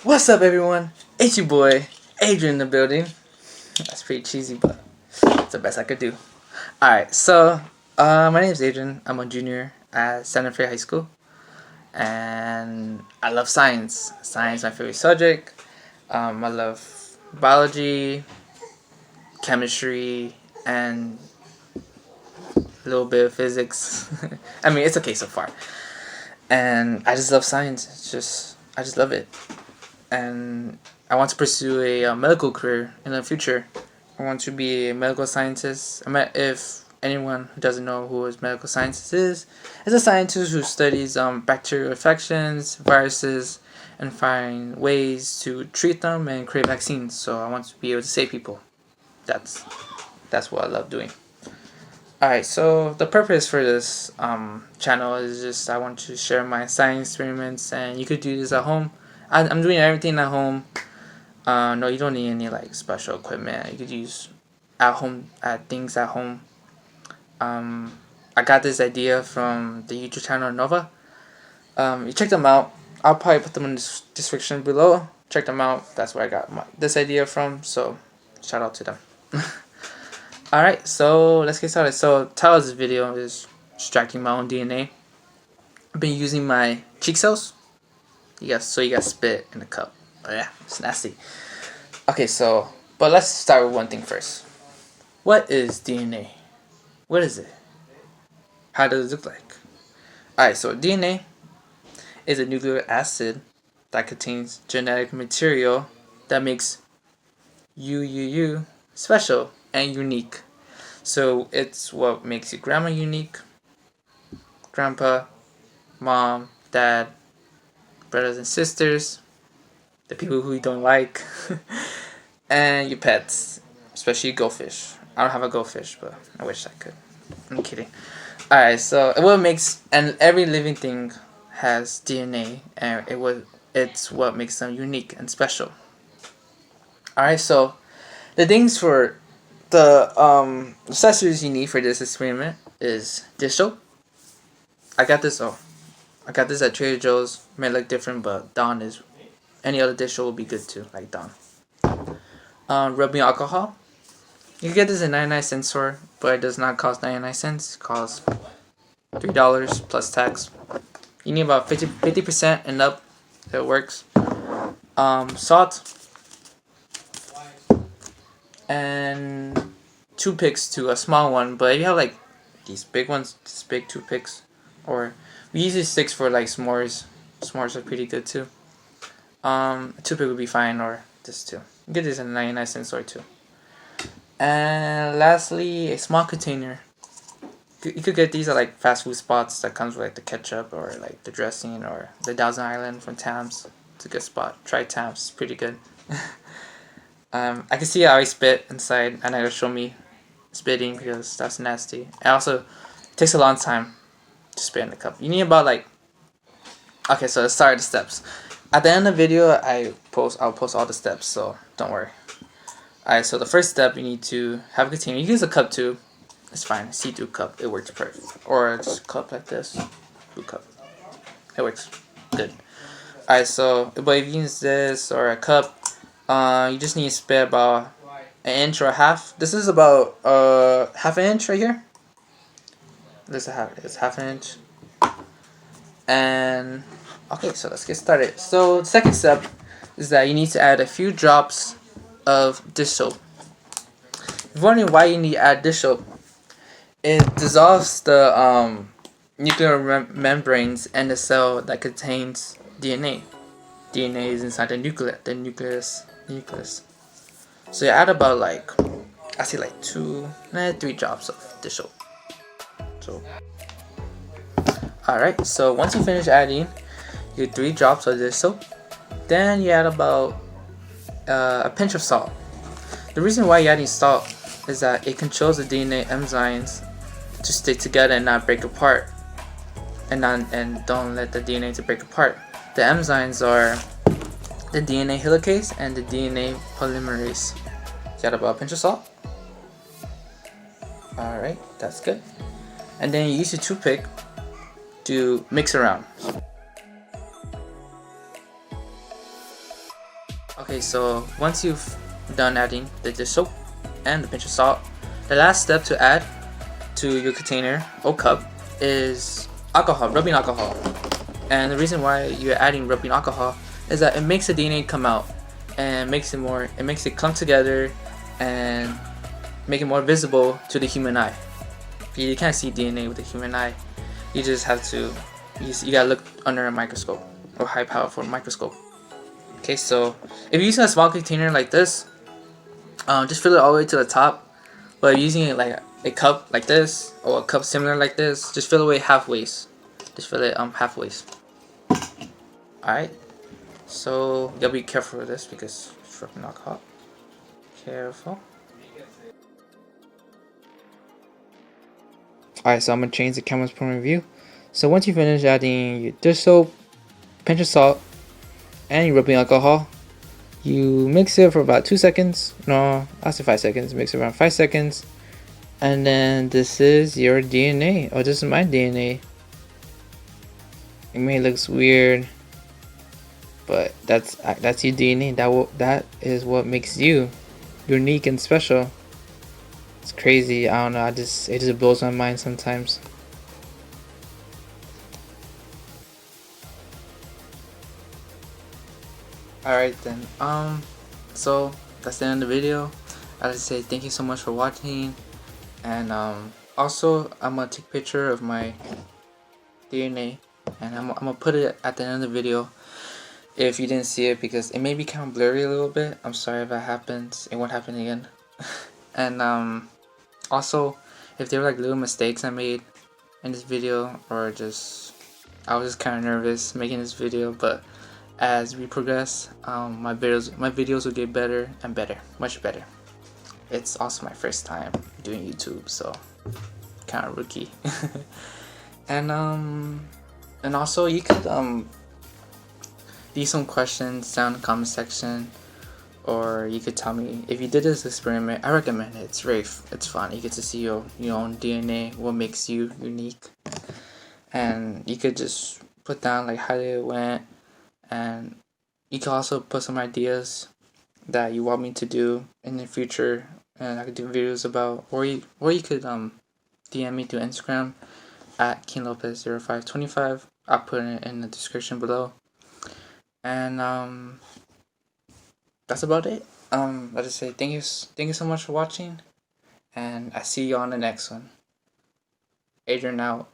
What's up, everyone? It's your boy, Adrian in the building. That's pretty cheesy, but it's the best I could do. Alright, so, my name is Adrian. I'm a junior at Santa Fe High School. And I love science. Science is my favorite subject. I love biology, chemistry, and a little bit of physics. I mean, it's okay so far. And I just love science. I just love it. And I want to pursue a medical career in the future. I want to be a medical scientist. If anyone who doesn't know who a medical scientist is, it's a scientist who studies bacterial infections, viruses, and find ways to treat them and create vaccines. So I want to be able to save people. That's what I love doing. Alright, so the purpose for this channel is just I want to share my science experiments, and you could do this at home. I'm doing everything at home. No, you don't need any like special equipment. You could use things at home. I got this idea from the YouTube channel Nova. You check them out. I'll probably put them in the description below. Check them out. That's where I got this idea from. So shout out to them. Alright, so let's get started. So title of this video is extracting my own DNA. I've been using my cheek cells. You got spit in the cup. Oh yeah, it's nasty. Okay, but let's start with one thing first. What is DNA? What is it? How does it look like? Alright, so DNA is a nucleic acid that contains genetic material that makes you special and unique. So it's what makes your grandma unique, grandpa, mom, dad, brothers and sisters, the people who you don't like, and your pets, especially goldfish. I don't have a goldfish, but I wish I could. I'm kidding. Alright, so every living thing has DNA, and it's what makes them unique and special. Alright, so the things for the accessories you need for this experiment is dish soap. I got this at Trader Joe's. It may look different, but Dawn is any other dish soap will be good too, like Dawn. Rubbing alcohol. You can get this at 99-cent store, but it does not cost 99 cents. It costs $3 plus tax. You need about 50% and up. It works. Salt and toothpicks to a small one, but if you have like these big ones, this big toothpicks, or we use these sticks for like s'mores. S'mores are pretty good too. A toothpick would be fine, or this too. You get this in a 99-cent store too. And lastly, a small container. You could get these at like fast food spots that comes with like the ketchup or like the dressing, or the Thousand Island from Tams. It's a good spot. Try Tams, it's pretty good. I can see how I spit inside, and it'll show me spitting because that's nasty. It also takes a long time to spit in the cup. You need about like, okay, so let's start the steps. At the end of the video, I'll post all the steps, so don't worry. Alright, so the first step, you need to have a container. You can use a cup too. It's fine. See-through cup. It works perfect. Or just a cup like this. Blue cup. It works good. Alright, so but if you use this or a cup, you just need to spit about an inch or a half. This is about half an inch right here. It's half an inch. And okay, so let's get started. So the second step is that you need to add a few drops of dish soap. If you're wondering why you need to add dish soap, it dissolves the nuclear membranes and the cell that contains DNA. DNA is inside the nucleus. So you add about like, I say like 3 drops of dish soap. So alright, so once you finish adding your 3 drops of dish soap, then you add about a pinch of salt. The reason why you're adding salt is that it controls the DNA enzymes to stay together and not break apart, and don't let the DNA to break apart. The enzymes are the DNA helicase and the DNA polymerase. You add about a pinch of salt. Alright, that's good. And then you use your toothpick to mix around. Okay, so once you've done adding the dish soap and the pinch of salt, the last step to add to your container or cup is alcohol, rubbing alcohol. And the reason why you're adding rubbing alcohol is that it makes the DNA come out and makes it clump together and make it more visible to the human eye. You can't see DNA with the human eye. You just have to, you gotta look under a microscope or high powerful microscope. Okay, so if you're using a small container like this, just fill it all the way to the top. But using it like a cup like this or a cup similar like this, just fill it away halfway. Just fill it halfway. Alright, so you'll be careful with this because it's rubbing alcohol. Careful. Alright, so I'm gonna change the camera's point of view. So once you finish adding your dish soap, pinch of salt, and your rubbing alcohol, you mix it for about 2 seconds. No, I'll say 5 seconds. Mix it around 5 seconds. And then this is your DNA. Oh, this is my DNA. It may look weird, but that's your DNA. That is what makes you unique and special. It's crazy. I don't know. It just blows my mind sometimes. Alright then. So that's the end of the video. I just say thank you so much for watching, and also I'm gonna take a picture of my DNA and I'm gonna put it at the end of the video if you didn't see it, because it may be kind of blurry a little bit. I'm sorry if that happens. It won't happen again. And also, if there were like little mistakes I made in this video, or just I was just kind of nervous making this video, but as we progress, my videos will get better and better, much better. It's also my first time doing YouTube, so kind of rookie. And also you could leave some questions down in the comment section, or you could tell me if you did this experiment. I recommend it. It's fun. You get to see your own DNA, what makes you unique, and you could just put down like how it went, and you can also put some ideas that you want me to do in the future, and I could do videos about, or you could DM me through Instagram at KingLopez0525. I'll put it in the description below. And that's about it. I'll just say thank you so much for watching, and I see you on the next one. Adrian out.